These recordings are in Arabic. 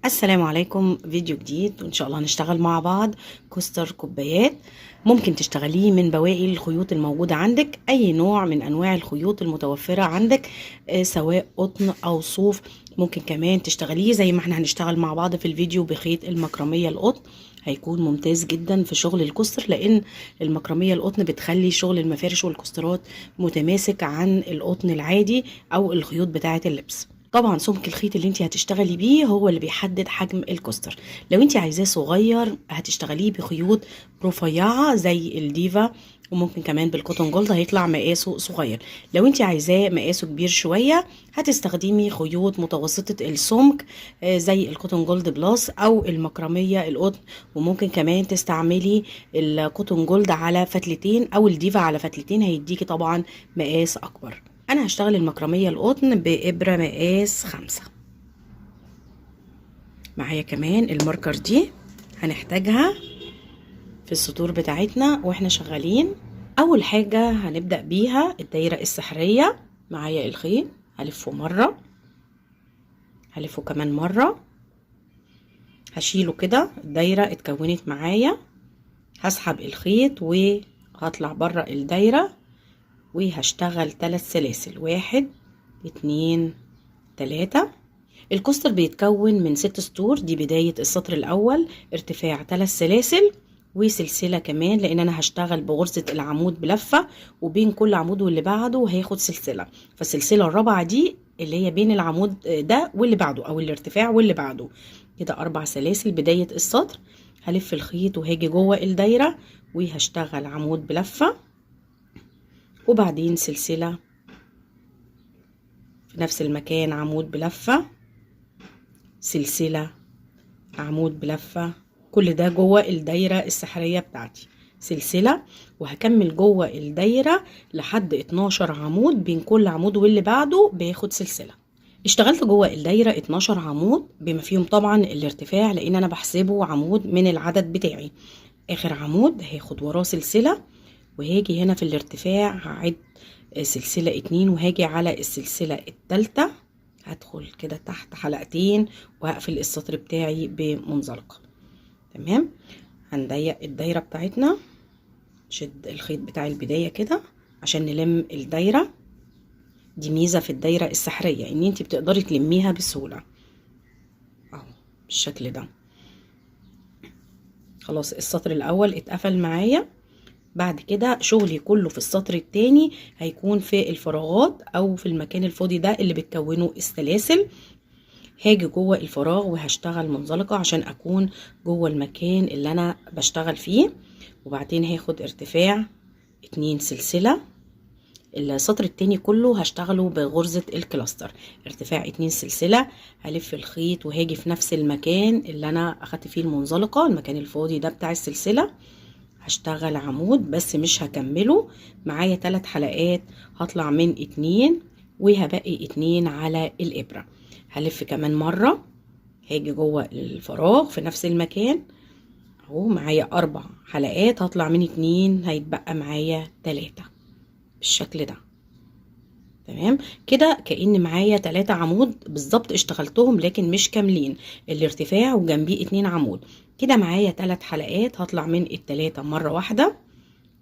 السلام عليكم. فيديو جديد وان شاء الله هنشتغل مع بعض كوستر كوبايات. ممكن تشتغليه من بواقي الخيوط الموجودة عندك، اي نوع من انواع الخيوط المتوفرة عندك، سواء قطن او صوف. ممكن كمان تشتغليه زي ما احنا هنشتغل مع بعض في الفيديو بخيط المكرمية القطن. هيكون ممتاز جدا في شغل الكوستر، لان المكرمية القطن بتخلي شغل المفارش والكوسترات متماسك عن القطن العادي او الخيوط بتاعة اللبس. طبعا سمك الخيط اللي انت هتشتغلي بيه هو اللي بيحدد حجم الكوستر. لو انت عايزاه صغير هتشتغليه بخيوط رفيعه زي الديفا، وممكن كمان بالكوتون جولد هيطلع مقاسه صغير. لو انت عايزاه مقاسه كبير شويه هتستخدمي خيوط متوسطه السمك، زي الكوتون جولد بلس او المكرميه القطن. وممكن كمان تستعملي الكوتون جولد على فتلتين او الديفا على فتلتين، هيديكي طبعا مقاس اكبر. انا هشتغل المكرمية القطن بإبرة مقاس 5. معايا كمان الماركر دي هنحتاجها في السطور بتاعتنا واحنا شغالين. اول حاجة هنبدأ بيها الدايرة السحرية. معايا الخيط هلفه مرة، هلفه كمان مرة، هشيله كده. الدايرة اتكونت معايا، هسحب الخيط وهطلع بره الدايرة وهشتغل 3 سلاسل. 1 2 3. الكوستر بيتكون من 6 سطور، دي بداية السطر الأول، ارتفاع 3 سلاسل وسلسلة كمان، لأن أنا هشتغل بغرزة العمود بلفة، وبين كل عمود واللي بعده هياخد سلسلة. فالسلسلة الرابعة دي اللي هي بين العمود ده واللي بعده، أو الارتفاع واللي بعده، كده 4 سلاسل بداية السطر. هلف الخيط وهاجي جوه الدايرة وهشتغل عمود بلفة، وبعدين سلسلة في نفس المكان، عمود بلفة، سلسلة، عمود بلفة. كل ده جوه الدايرة السحرية بتاعتي، سلسلة. وهكمل جوه الدايرة لحد 12 عمود، بين كل عمود واللي بعده بياخد سلسلة. اشتغلت جوه الدايرة 12 عمود بما فيهم طبعا الارتفاع، لان انا بحسبه عمود من العدد بتاعي. اخر عمود هاخد وراه سلسلة، وهاجي هنا في الارتفاع هعد سلسلة 2، وهاجي على السلسلة التالتة هدخل كده تحت حلقتين وهقفل السطر بتاعي بمنزلقة. تمام. هنضيق الدايرة بتاعتنا، شد الخيط بتاع البداية كده عشان نلم الدايرة. دي ميزة في الدايرة السحرية، ان انت بتقدري تلميها بسهولة اهو بالشكل ده. خلاص السطر الاول اتقفل معايا. بعد كده شغلي كله في السطر التاني هيكون في الفراغات او في المكان الفاضي ده اللي بتكونه السلاسل. هاجي جوه الفراغ وهشتغل منزلقة عشان اكون جوه المكان اللي انا بشتغل فيه. وبعدين هاخد ارتفاع 2 سلسلة. السطر التاني كله هشتغله بغرزة الكلاستر، ارتفاع 2 سلسلة. هلف الخيط وهاجي في نفس المكان اللي انا اخدت فيه المنزلقة، المكان الفاضي ده بتاع السلسلة. هشتغل عمود بس مش هكمله، معايا 3 حلقات هطلع من 2 وهبقي 2 على الابرة. هلف كمان مرة، هاجي جوه الفراغ في نفس المكان اهو، معايا 4 حلقات هطلع من 2 هيتبقى معايا 3 بالشكل ده. تمام كده كأن معايا 3 عمود بالظبط اشتغلتهم لكن مش كاملين، الارتفاع وجنبيه 2 عمود. كده معايا 3 حلقات هطلع من ال3 مرة واحدة.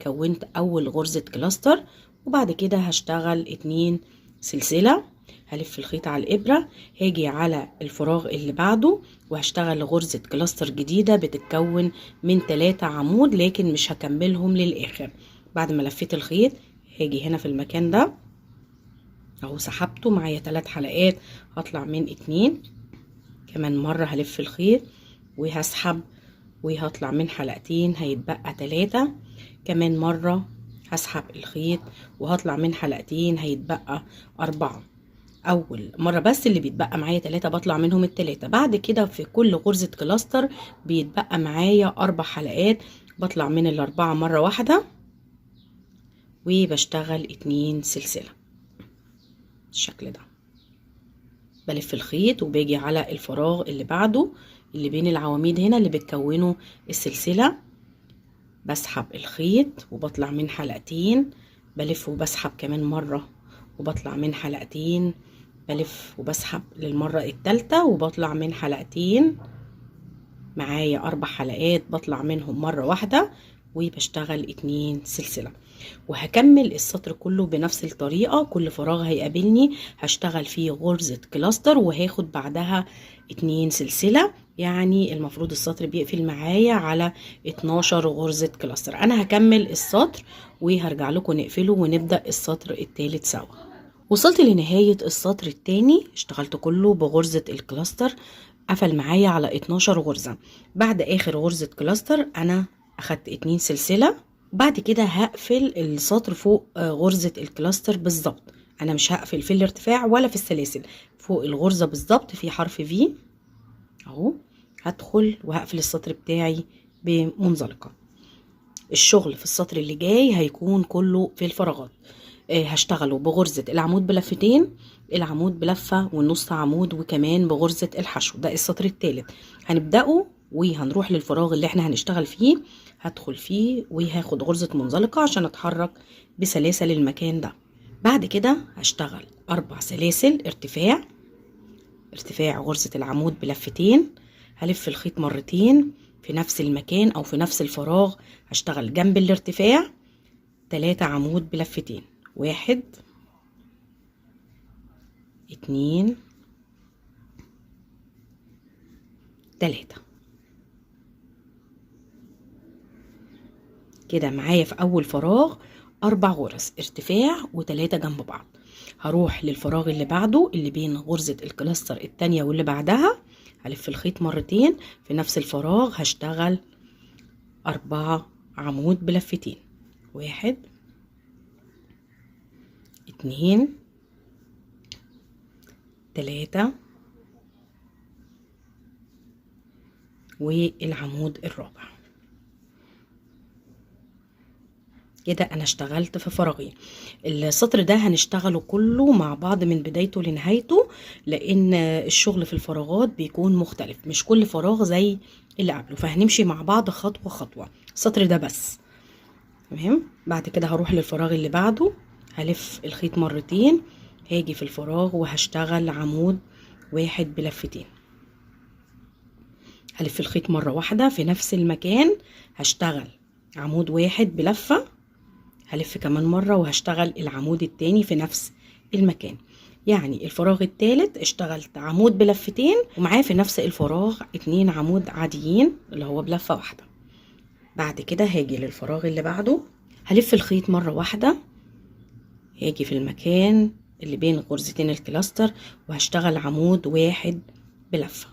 كونت اول غرزة كلاستر، وبعد كده هشتغل 2 سلسلة. هلف الخيط على الابرة، هاجي على الفراغ اللي بعده وهشتغل غرزة كلاستر جديدة بتتكون من 3 عمود لكن مش هكملهم للاخر. بعد ما لفيت الخيط هاجي هنا في المكان ده اهو، سحبته، معايا 3 حلقات هطلع من 2. كمان مرة هلف الخيط وهسحب وهطلع من حلقتين هيتبقى 3. كمان مرة هسحب الخيط وهطلع من حلقتين هيتبقى 4. اول مرة بس اللي بيتبقى معايا 3 بطلع منهم ال3. بعد كده في كل غرزة كلاستر بيتبقى معايا 4 حلقات بطلع من ال4 مرة واحدة، وبشتغل 2 سلسلة بالشكل ده. بلف الخيط وباجي على الفراغ اللي بعده اللي بين العواميد هنا اللي بتكونوا السلسلة. بسحب الخيط وبطلع من حلقتين، بلف وبسحب كمان مرة وبطلع من حلقتين، بلف وبسحب للمرة التالتة وبطلع من حلقتين. معايا 4 حلقات بطلع منهم مرة واحدة وبشتغل 2 سلسلة. وهكمل السطر كله بنفس الطريقة. كل فراغ هيقابلني هشتغل فيه غرزة كلاستر وهاخد بعدها 2 سلسلة. يعني المفروض السطر بيقفل معايا على 12 غرزة كلاستر. انا هكمل السطر وهرجع لكم نقفله ونبدأ السطر الثالث سوا. وصلت لنهاية السطر التاني، اشتغلت كله بغرزة الكلاستر، قفل معايا على 12 غرزة. بعد اخر غرزة كلاستر انا اخدت 2 سلسلة. بعد كده هقفل السطر فوق غرزة الكلاستر بالظبط. انا مش هقفل في الارتفاع ولا في السلاسل، فوق الغرزة بالظبط في حرف في اهو هدخل وهقفل السطر بتاعي بمنزلقة. الشغل في السطر اللي جاي هيكون كله في الفراغات. هشتغله بغرزة العمود بلفتين، العمود بلفة والنص عمود، وكمان بغرزة الحشو. ده السطر الثالث هنبدأه وهنروح للفراغ اللي احنا هنشتغل فيه. هدخل فيه وهاخد غرزة منزلقة عشان اتحرك بسلاسة للمكان ده. بعد كده هشتغل 4 سلاسل ارتفاع غرزة العمود بلفتين. هلف الخيط مرتين في نفس المكان او في نفس الفراغ. هشتغل جنب الارتفاع 3 عمود بلفتين، 1 2 3. كده معايا في اول فراغ 4 غرز ارتفاع و3 جنب بعض. هروح للفراغ اللي بعده اللي بين غرزة الكلاستر التانية واللي بعدها. هلف الخيط مرتين في نفس الفراغ. هشتغل 4 عمود بلفتين، 1 2 3 والعمود الرابع. كده انا اشتغلت في فراغين. السطر ده هنشتغله كله مع بعض من بدايته لنهايته، لان الشغل في الفراغات بيكون مختلف، مش كل فراغ زي اللي قبله، فهنمشي مع بعض خطوة خطوة. السطر ده بس تمام. بعد كده هروح للفراغ اللي بعده، هلف الخيط مرتين، هاجي في الفراغ وهشتغل عمود 1 بلفتين. هلف الخيط مرة واحدة في نفس المكان، هشتغل عمود 1 بلفة. هلف كمان مرة وهشتغل العمود التاني في نفس المكان. يعني الفراغ التالت اشتغلت عمود بلفتين ومعاه في نفس الفراغ 2 عمود عاديين اللي هو بلفة واحدة. بعد كده هاجي للفراغ اللي بعده، هلف الخيط مرة واحدة، هاجي في المكان اللي بين غرزتين الكلاستر وهشتغل عمود 1 بلفة.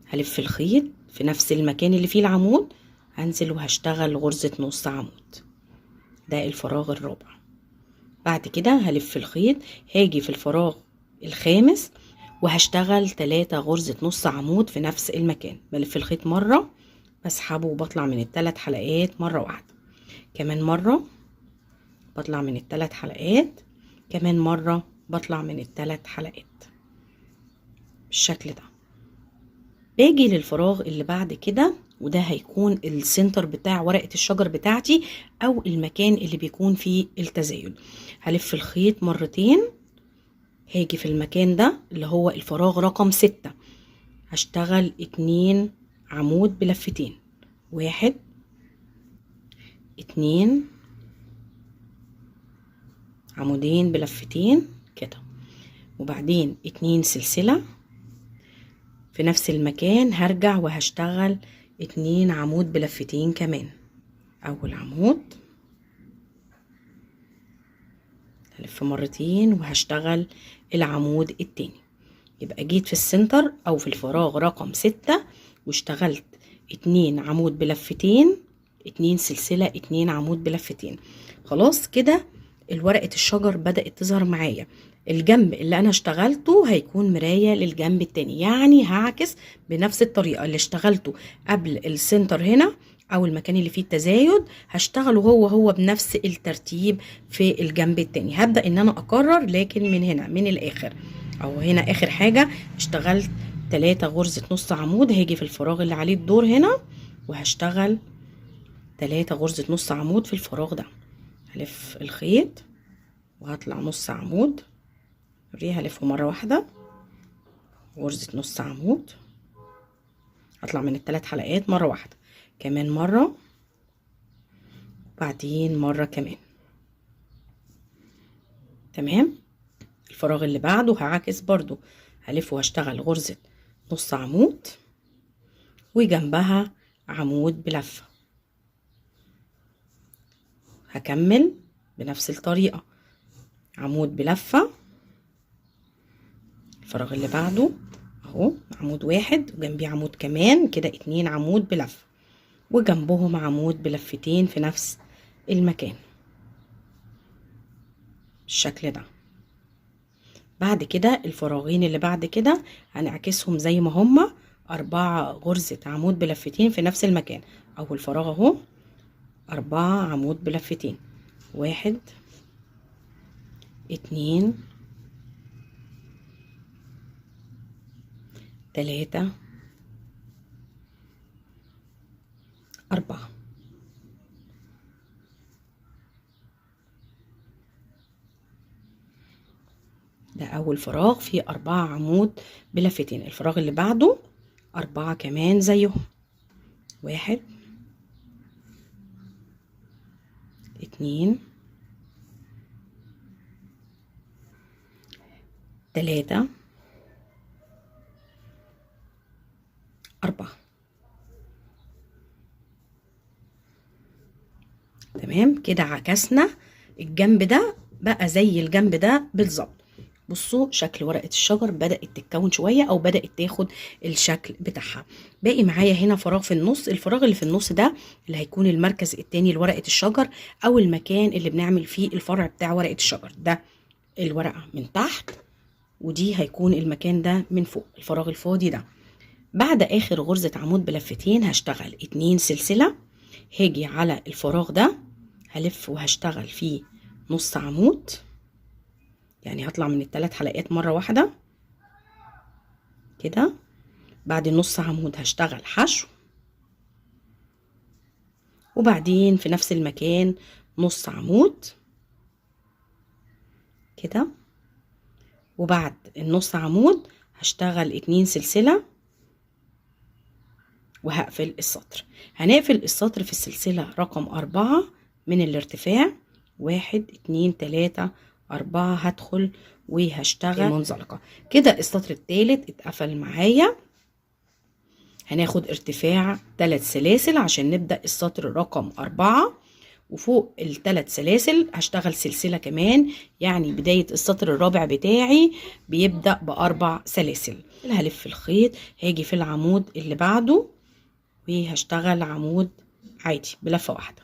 هلف الخيط في نفس المكان اللي فيه العمود، هنزل وهشتغل غرزة نص عمود. ده الفراغ الرابع. بعد كده هلف الخيط، هاجي في الفراغ الخامس وهشتغل 3 غرزة نص عمود في نفس المكان. بلف الخيط مرة، بسحبه وبطلع من ال3 حلقات مرة واحدة، كمان مرة بطلع من ال3 حلقات، كمان مرة بطلع من ال3 حلقات بالشكل ده. باجي للفراغ اللي بعد كده، وده هيكون السنتر بتاع ورقة الشجر بتاعتي او المكان اللي بيكون فيه التزايد. هلف الخيط مرتين، هاجي في المكان ده اللي هو الفراغ رقم 6، هشتغل 2 عمود بلفتين، 1 2 عمودين بلفتين كده، وبعدين 2 سلسلة في نفس المكان. هرجع وهشتغل 2 عمود بلفتين كمان. اول عمود هلف مرتين وهشتغل العمود التاني. يبقى جيت في السنتر او في الفراغ رقم 6 واشتغلت 2 عمود بلفتين، 2 سلسلة، 2 عمود بلفتين. خلاص كده الورقة الشجر بدأت تظهر معايا. الجنب اللي انا اشتغلته هيكون مراية للجنب التاني، يعني هعكس بنفس الطريقة اللي اشتغلته قبل السنتر هنا او المكان اللي فيه التزايد، هشتغله هو بنفس الترتيب في الجنب التاني. هبدأ ان انا اكرر لكن من هنا من الاخر، او هنا اخر حاجة اشتغلت 3 غرزة نص عمود. هاجي في الفراغ اللي عليه الدور هنا وهشتغل 3 غرزة نص عمود في الفراغ ده. هلف الخيط وهطلع نص عمود، اوريها الف مره واحده، غرزه نص عمود، هطلع من الثلاث حلقات مره واحده، كمان مره، بعدين مره كمان. تمام. الفراغ اللي بعده هعكس برضو، هلف وهشتغل غرزه نص عمود وجنبها عمود بلفه. هكمل بنفس الطريقه، عمود بلفه، الفراغ اللي بعده اهو عمود واحد وجنبيه عمود كمان، كده 2 عمود بلفه، وجنبهم عمود بلفتين في نفس المكان بالشكل ده. بعد كده الفراغين اللي بعد كده هنعكسهم زي ما هما، 4 غرزة عمود بلفتين في نفس المكان. اول فراغ اهو 4 عمود بلفتين، 1 2 3 4. ده اول فراغ فيه 4 عمود بلفتين. الفراغ اللي بعده 4 كمان زيهم، 1 2 3 4. تمام كده عكسنا الجنب ده بقى زي الجنب ده بالظبط. بصوا شكل ورقة الشجر بدأت تتكون شوية او بدأت تاخد الشكل بتاعها. باقي معايا هنا فراغ في النص، الفراغ اللي في النص ده اللي هيكون المركز التاني لورقة الشجر او المكان اللي بنعمل فيه الفرع بتاع ورقة الشجر. ده الورقة من تحت ودي هيكون المكان ده من فوق، الفراغ الفاضي ده. بعد اخر غرزة عمود بلفتين هشتغل 2 سلسلة، هاجي على الفراغ ده هلف وهشتغل فيه نص عمود، يعني هطلع من الثلاث حلقات مرة واحدة كده. بعد النص عمود هشتغل حشو، وبعدين في نفس المكان نص عمود كده، وبعد النص عمود هشتغل 2 سلسلة وهقفل السطر. هنقفل السطر في السلسلة رقم 4 من الارتفاع، 1 2 3 4 هدخل وهشتغل منزلقة كده. السطر الثالث اتقفل معايا. هناخد ارتفاع 3 سلاسل عشان نبدأ السطر رقم 4، وفوق ال3 سلاسل هشتغل سلسلة كمان، يعني بداية السطر الرابع بتاعي بيبدأ ب4 سلاسل. هلف الخيط، هاجي في العمود اللي بعده وهشتغل عمود عادي بلفة واحدة،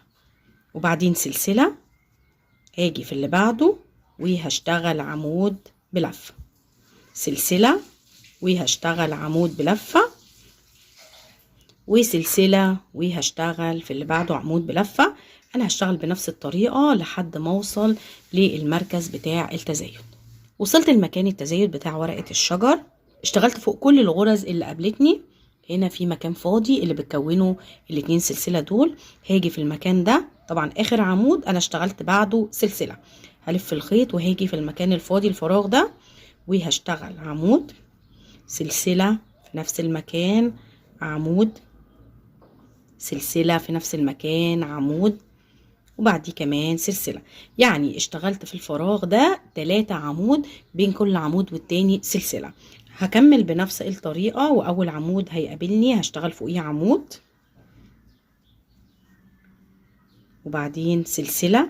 وبعدين سلسلة، هاجي في اللي بعده وهشتغل عمود بلفة، سلسلة وهشتغل عمود بلفة، وسلسلة وهشتغل في اللي بعده عمود بلفة. انا هشتغل بنفس الطريقة لحد ما اوصل للمركز بتاع التزايد. وصلت لمكان التزايد بتاع ورقة الشجر، اشتغلت فوق كل الغرز اللي قابلتني. هنا في مكان فاضي اللي بتكونه ال2 سلسلة دول، هاجي في المكان ده، طبعا اخر عمود انا اشتغلت بعده سلسلة، هلف الخيط وهاجي في المكان الفاضي الفراغ ده وهشتغل عمود، سلسلة في نفس المكان، عمود، سلسلة في نفس المكان، عمود، وبعديه كمان سلسلة. يعني اشتغلت في الفراغ ده 3 عمود، بين كل عمود والتاني سلسلة. هكمل بنفس الطريقة، واول عمود هيقابلني هشتغل فوقيه عمود، وبعدين سلسلة،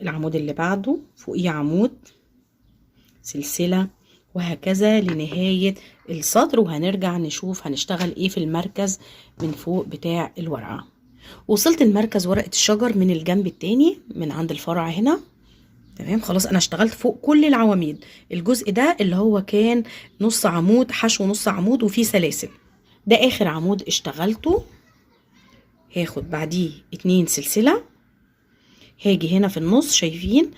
العمود اللي بعده فوقيه عمود، سلسلة، وهكذا لنهاية السطر. وهنرجع نشوف هنشتغل ايه في المركز من فوق بتاع الورقة. وصلت المركز ورقة الشجر من الجنب التاني من عند الفرع هنا. تمام خلاص انا اشتغلت فوق كل العواميد. الجزء ده اللي هو كان نص عمود حشو، نص عمود وفيه سلاسل، ده اخر عمود اشتغلته. هاخد بعديه 2 سلسلة، هاجي هنا في النص، شايفين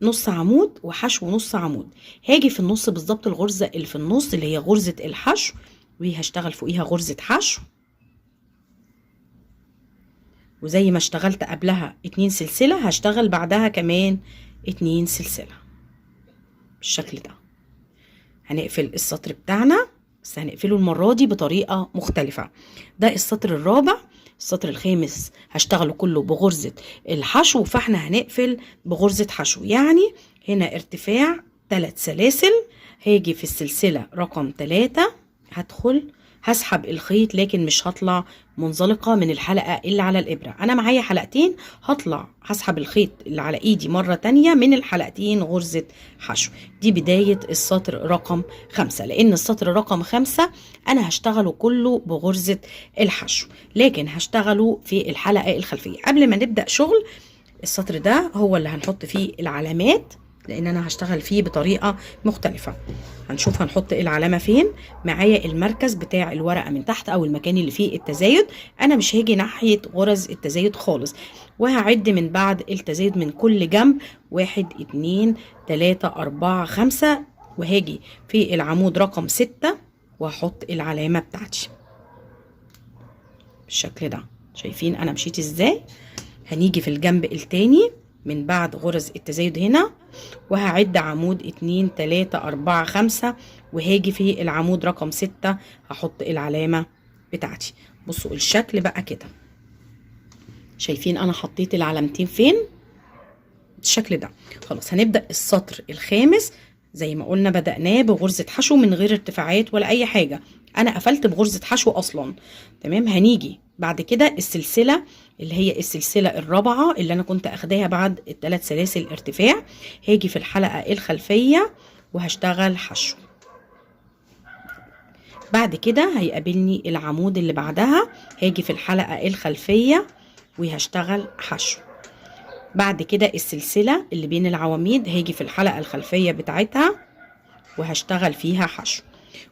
نص عمود وحشو نص عمود، هاجي في النص بالظبط الغرزة اللي في النص اللي هي غرزة الحشو، وهشتغل فوقيها غرزة حشو، وزي ما اشتغلت قبلها 2 سلسلة هشتغل بعدها كمان 2 سلسلة. بالشكل ده. هنقفل السطر بتاعنا، بس هنقفله المرة دي بطريقة مختلفة. ده السطر الرابع. السطر الخامس هشتغله كله بغرزة الحشو، فاحنا هنقفل بغرزة حشو. يعني هنا ارتفاع 3 سلاسل، هاجي في السلسلة رقم 3 هدخل هسحب الخيط، لكن مش هطلع منزلقة من الحلقة اللي على الإبرة. أنا معايا حلقتين، هطلع هسحب الخيط اللي على إيدي مرة تانية من الحلقتين غرزة حشو. دي بداية السطر رقم 5، لأن السطر رقم 5 أنا هشتغله كله بغرزة الحشو، لكن هشتغله في الحلقة الخلفية. قبل ما نبدأ شغل السطر ده هو اللي هنحط فيه العلامات، لان انا هشتغل فيه بطريقة مختلفة. هنشوف هنحط العلامة فين. معايا المركز بتاع الورقة من تحت او المكان اللي فيه التزايد. انا مش هاجي ناحية غرز التزايد خالص، وهعد من بعد التزايد من كل جنب 1 2 3 4 5، وهاجي في العمود رقم 6 وهحط العلامة بتاعتي بالشكل ده. شايفين انا مشيت ازاي؟ هنيجي في الجنب التاني من بعد غرز التزايد هنا، وهعد عمود 2 3 4 5، وهاجي في العمود رقم 6 هحط العلامة بتاعتي. بصوا الشكل بقى كده. شايفين انا حطيت العلامتين فين؟ بالشكل ده. خلاص هنبدأ السطر الخامس زي ما قلنا، بدأناه بغرزة حشو من غير ارتفاعات ولا اي حاجة. انا قفلت بغرزة حشو اصلا. تمام. هنيجي بعد كده السلسلة اللي هي السلسلة الرابعة اللي انا كنت اخداها بعد ال3 سلاسل ارتفاع. هاجي في الحلقة الخلفية وهشتغل حشو. بعد كده هيقابلني العمود اللي بعدها، هاجي في الحلقة الخلفية وهشتغل حشو. بعد كده السلسلة اللي بين العواميد هاجي في الحلقة الخلفية بتاعتها وهشتغل فيها حشو.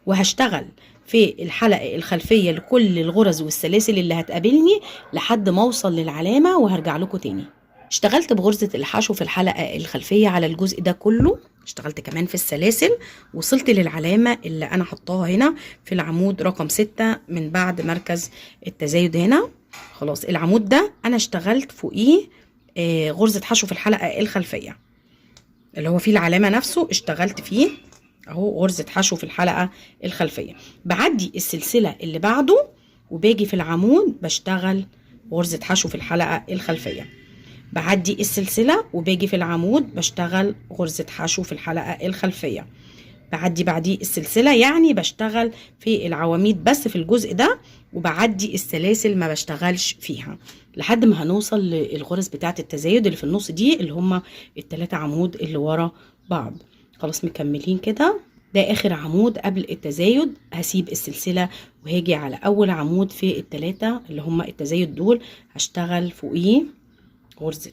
وهشتغل في الحلقة الخلفية لكل الغرز والسلاسل اللي هتقابلني لحد ما اوصل للعلامة وهرجع لكم تاني. اشتغلت بغرزة الحشو في الحلقة الخلفية على الجزء ده كله، اشتغلت كمان في السلاسل، وصلت للعلامة اللي انا حطاها هنا في العمود رقم 6 من بعد مركز التزايد هنا. خلاص العمود ده انا اشتغلت فوقيه غرزة حشو في الحلقة الخلفية اللي هو فيه العلامة نفسه، اشتغلت فيه اهو غرزة حشو في الحلقة الخلفية. بعدي السلسلة اللي بعده وباجي في العمود بشتغل غرزة حشو في الحلقة الخلفية. بعدي السلسلة وباجي في العمود بشتغل غرزة حشو في الحلقة الخلفية. بعدي السلسلة، يعني بشتغل في العواميد بس في الجزء ده، وبعدي السلاسل ما بشتغلش فيها لحد ما هنوصل للغرز بتاعة التزايد اللي في النص دي اللي هما ال3 عمود اللي ورا بعض. خلاص مكملين كده. ده اخر عمود قبل التزايد. هسيب السلسلة وهاجي على اول عمود في ال3 اللي هما التزايد دول، هشتغل فوقيه غرزة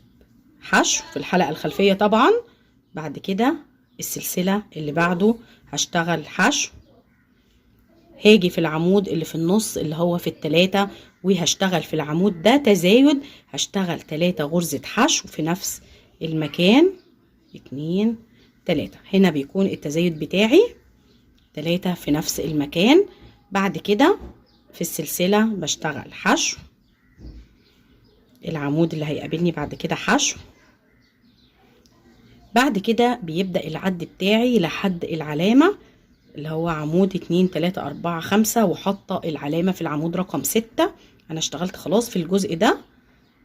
حشو في الحلقة الخلفية طبعا. بعد كده السلسلة اللي بعده هشتغل حشو. هاجي في العمود اللي في النص اللي هو في ال3 وهشتغل في العمود ده تزايد، هشتغل 3 غرزة حشو في نفس المكان. 2 3 هنا بيكون التزايد بتاعي 3 في نفس المكان. بعد كده في السلسلة بشتغل حشو. العمود اللي هيقابلني بعد كده حشو. بعد كده بيبدأ العد بتاعي لحد العلامة اللي هو عمود 2 3 4 5 وحاطة العلامة في العمود رقم 6. انا اشتغلت خلاص في الجزء ده.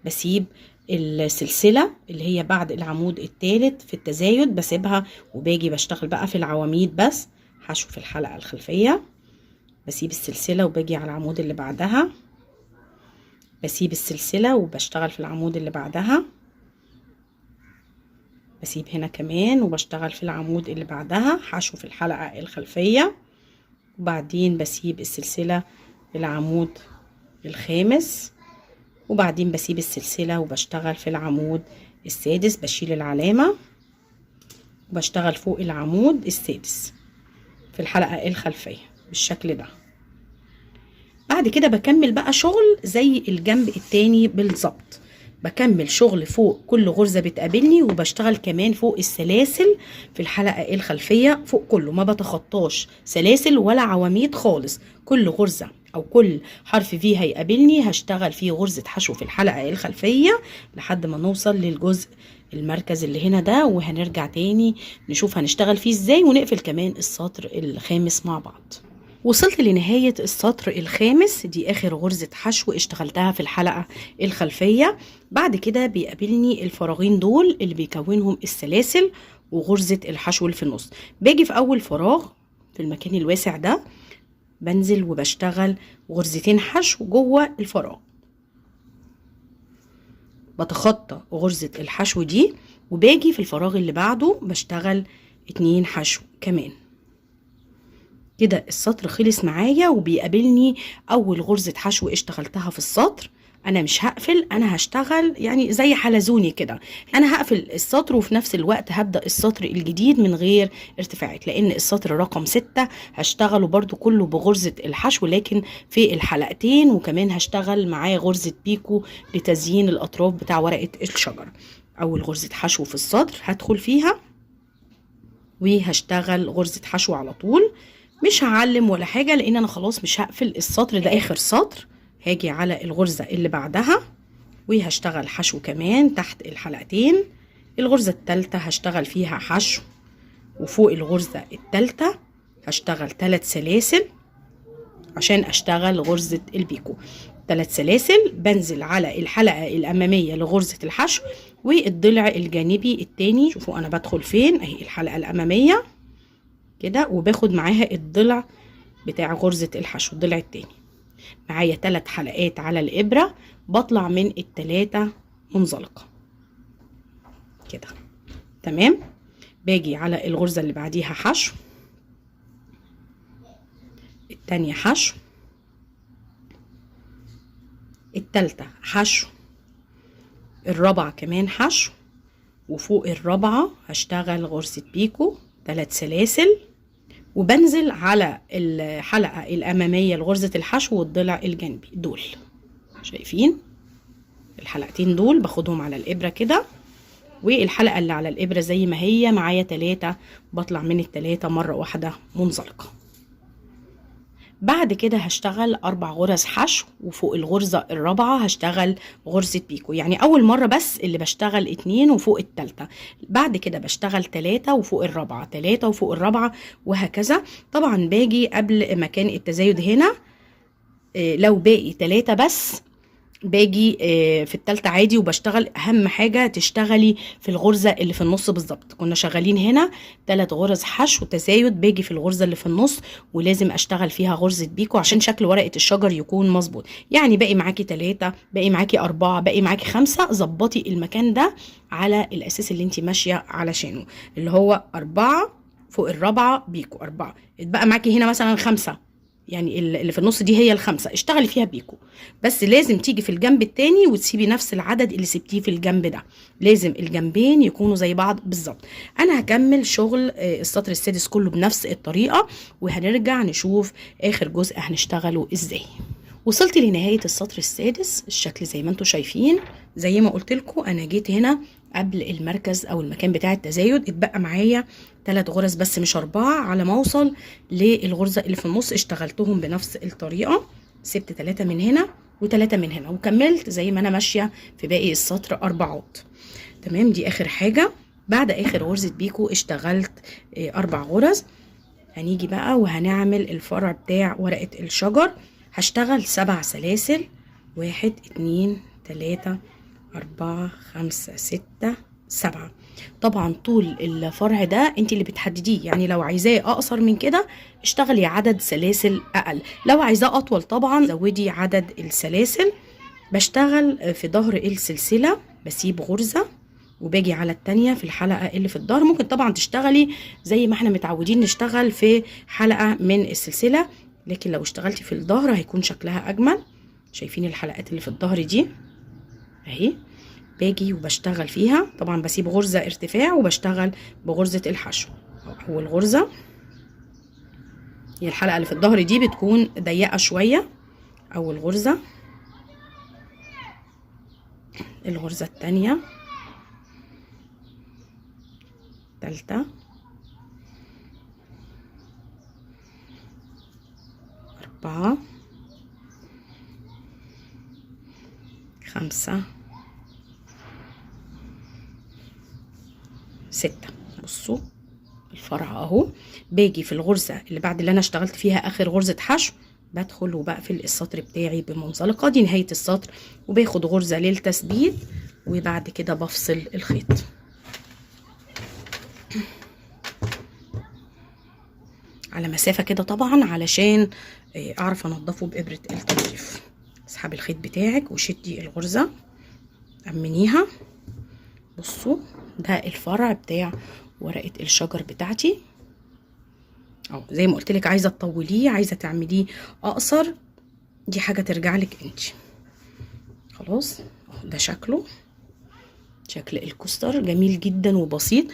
بسيب السلسلة اللي هي بعد العمود الثالث في التزايد بسيبها، وباجي بشتغل بقى في العواميد بس حشو في الحلقة الخلفية. بسيب السلسلة وباجي على العمود اللي بعدها، بسيب السلسلة وبشتغل في العمود اللي بعدها، بسيب هنا كمان وبشتغل في العمود اللي بعدها حشو في الحلقة الخلفية. وبعدين بسيب السلسلة في العمود الخامس، وبعدين بسيب السلسلة وبشتغل في العمود السادس، بشيل العلامة وبشتغل فوق العمود السادس في الحلقة الخلفية بالشكل ده. بعد كده بكمل بقى شغل زي الجنب التاني بالظبط. بكمل شغل فوق كل غرزة بتقابلني، وبشتغل كمان فوق السلاسل في الحلقة الخلفية فوق كله، ما بتخطاش سلاسل ولا عواميد خالص. كل غرزة او كل حرف فيه هيقابلني هشتغل فيه غرزة حشو في الحلقة الخلفية لحد ما نوصل للجزء المركز اللي هنا ده، وهنرجع تاني نشوف هنشتغل فيه ازاي، ونقفل كمان السطر الخامس مع بعض. وصلت لنهاية السطر الخامس، دي آخر غرزة حشو اشتغلتها في الحلقة الخلفية. بعد كده بيقابلني الفراغين دول اللي بيكونهم السلاسل وغرزة الحشو اللي في النص. باجي في أول فراغ في المكان الواسع ده، بنزل وبشتغل غرزتين حشو جوه الفراغ، بتخطى غرزة الحشو دي، وباجي في الفراغ اللي بعده بشتغل 2 حشو كمان. كده السطر خلص معايا، وبيقابلني اول غرزة حشو اشتغلتها في السطر. انا مش هقفل، انا هشتغل يعني زي حلزوني كده، انا هقفل السطر وفي نفس الوقت هبدأ السطر الجديد من غير ارتفاعات، لان السطر رقم 6 هشتغله برضو كله بغرزة الحشو لكن في الحلقتين، وكمان هشتغل معاه غرزة بيكو لتزيين الاطراف بتاع ورقة الشجر. اول غرزة حشو في السطر هدخل فيها وهشتغل غرزة حشو على طول، مش هعلم ولا حاجة لان انا خلاص مش هقفل السطر ده اخر سطر. هاجي على الغرزة اللي بعدها وهشتغل حشو كمان تحت الحلقتين. الغرزة التالتة هشتغل فيها حشو، وفوق الغرزة التالتة هشتغل 3 سلاسل عشان اشتغل غرزة البيكو. 3 سلاسل، بنزل على الحلقة الامامية لغرزة الحشو والضلع الجانبي التاني. شوفوا انا بدخل فين، اهي الحلقة الامامية كده، وباخد معاها الضلع بتاع غرزة الحشو، الضلع التاني. معايا 3 حلقات على الإبرة، بطلع من ال3 منزلقة كده. تمام. باجي على الغرزة اللي بعديها حشو، التانية حشو، التالتة حشو، الرابعة كمان حشو، وفوق الرابعة هشتغل غرزة بيكو 3 سلاسل، وبنزل على الحلقة الأمامية لغرزة الحشو والضلع الجانبي دول. شايفين الحلقتين دول باخدهم على الإبرة كده، والحلقة اللي على الإبرة زي ما هي معايا 3، بطلع من ال3 مرة واحدة منزلقة. بعد كده هشتغل 4 غرز حشو، وفوق الغرزة الرابعة هشتغل غرزة بيكو. يعني أول مرة بس اللي بشتغل 2 وفوق التالتة، بعد كده بشتغل 3 وفوق الرابعة، 3 وفوق الرابعة، وهكذا. طبعا باجي قبل مكان التزايد هنا لو باقي 3 بس باجي في التالتة عادي وبشتغل. اهم حاجة تشتغلي في الغرزة اللي في النص بالظبط. كنا شغالين هنا 3 غرز حشو تزايد، باجي في الغرزة اللي في النص ولازم اشتغل فيها غرزة بيكو عشان شكل ورقة الشجر يكون مظبوط. يعني باقي معاكي 3، باقي معاكي 4، باقي معاكي 5، ظبطي المكان ده على الاساس اللي انت ماشية علشانه، اللي هو 4 فوق الرابعة بيكو 4، اتبقى معاكي هنا مثلا 5، يعني اللي في النص دي هي ال5، اشتغلي فيها بيكو. بس لازم تيجي في الجنب التاني وتسيبي نفس العدد اللي سبتيه في الجنب ده، لازم الجنبين يكونوا زي بعض بالظبط. انا هكمل شغل السطر السادس كله بنفس الطريقة، وهنرجع نشوف اخر جزء هنشتغله ازاي. وصلت لنهاية السطر السادس، الشكل زي ما انتم شايفين. زي ما قلت لكم انا جيت هنا قبل المركز او المكان بتاع التزايد، اتبقى معايا 3 غرز بس مش 4، على ما اوصل للغرزة اللي في النص اشتغلتهم بنفس الطريقة، سبت 3 من هنا و3 من هنا، وكملت زي ما انا ماشية في باقي السطر 4. تمام. دي اخر حاجة. بعد اخر غرزة بيكو اشتغلت 4 غرز. هنيجي بقى وهنعمل الفرع بتاع ورقة الشجر. هشتغل 7 سلاسل، 1 2 3 4 5 6 7. طبعا طول الفرع ده انت اللي بتحدديه، يعني لو عايزاه اقصر من كده اشتغلي عدد سلاسل اقل، لو عايزاه اطول طبعا زودي عدد السلاسل. بشتغل في ظهر السلسلة، بسيب غرزة وباجي على التانية في الحلقة اللي في الظهر. ممكن طبعا تشتغلي زي ما احنا متعودين نشتغل في حلقة من السلسلة، لكن لو اشتغلتي في الظهر هيكون شكلها اجمل. شايفين الحلقات اللي في الظهر دي اهي، باجي وبشتغل فيها. طبعا بسيب غرزة ارتفاع وبشتغل بغرزة الحشو. اول غرزة، هي الحلقة اللي في الظهر دي بتكون ضيقة شوية. اول غرزة، الغرزة التانية، تالتة، أربعة، خمسة، ستة. بصوا الفرع اهو. باجي في الغرزة اللي بعد اللي انا اشتغلت فيها اخر غرزة حشو، بدخل وبقفل السطر بتاعي بمنزلقة، دي نهاية السطر، وباخد غرزة للتثبيت، وبعد كده بفصل الخيط. على مسافة كده طبعا علشان اعرف انضفه بإبرة التنظيف. اسحبي الخيط بتاعك وشدي الغرزة، امنيها. بصوا ده الفرع بتاع ورقة الشجر بتاعتي اهو. زي ما قلت لك، عايزه تطوليه، عايزه تعمليه اقصر، دي حاجه ترجع لك انت. خلاص ده شكله، شكل الكوستر جميل جدا وبسيط.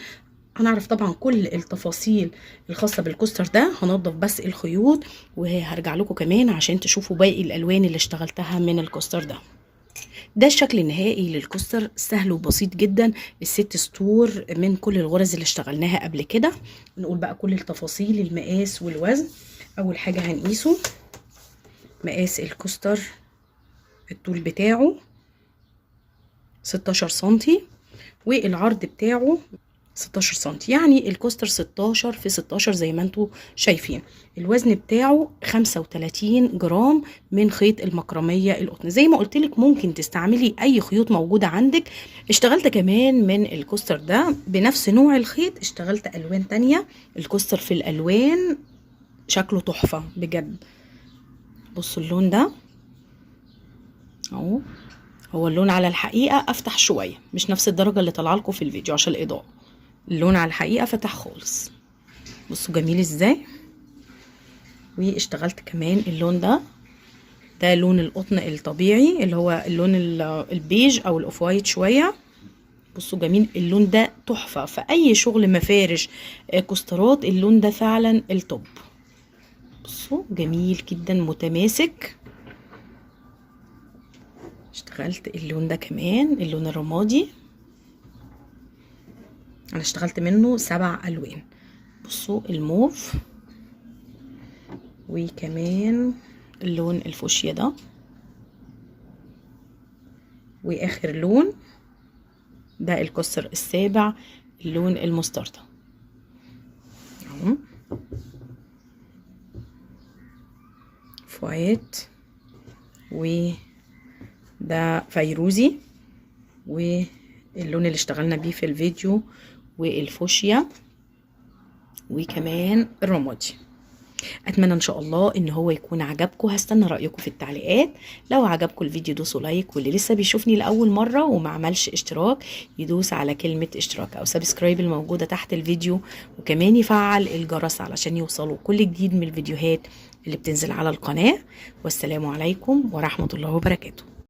هنعرف طبعا كل التفاصيل الخاصه بالكوستر ده، هنضف بس الخيوط، وهرجع لكم كمان عشان تشوفوا باقي الالوان اللي اشتغلتها من الكوستر ده. ده الشكل النهائي للكوستر، سهل وبسيط جدا، الست سطور من كل الغرز اللي اشتغلناها قبل كده. نقول بقى كل التفاصيل، المقاس والوزن. اول حاجه هنقيسه مقاس الكوستر، الطول بتاعه 16 سنتي، والعرض بتاعه 16 سنتي، يعني الكوستر 16 في 16 زي ما انتوا شايفين. الوزن بتاعه 35 جرام من خيط المكرمية القطن. زي ما قلت لك ممكن تستعملي اي خيوط موجودة عندك. اشتغلت كمان من الكوستر ده بنفس نوع الخيط، اشتغلت الوان تانية. الكوستر في الالوان شكله تحفة بجد. بصوا اللون ده اهو، هو اللون على الحقيقة افتح شوية، مش نفس الدرجة اللي طالعه لكم في الفيديو عشان الاضاءة. اللون على الحقيقة فتح خالص. بصوا جميل ازاي. واشتغلت كمان اللون ده لون القطن الطبيعي اللي هو اللون البيج او الاوف وايت شوية. بصوا جميل اللون ده تحفة في اي شغل مفارش كوسترات، اللون ده فعلا التوب. بصوا جميل جدا متماسك. اشتغلت اللون ده كمان، اللون الرمادي، انا اشتغلت منه 7 الوان. بصوا الموف، وكمان اللون الفوشيا ده، واخر لون ده الكوستر السابع، اللون المستردة اهو، فوايت، وده فيروزي، واللون اللي اشتغلنا بيه في الفيديو، والفوشيا، وكمان الرمادي. اتمنى ان شاء الله ان هو يكون عجبكم. هستنى رايكم في التعليقات. لو عجبكم الفيديو دوسوا لايك، واللي لسه بيشوفني لاول مره وما عملش اشتراك يدوس على كلمه اشتراك او سبسكرايب الموجوده تحت الفيديو، وكمان يفعل الجرس علشان يوصلوا كل جديد من الفيديوهات اللي بتنزل على القناه. والسلام عليكم ورحمه الله وبركاته.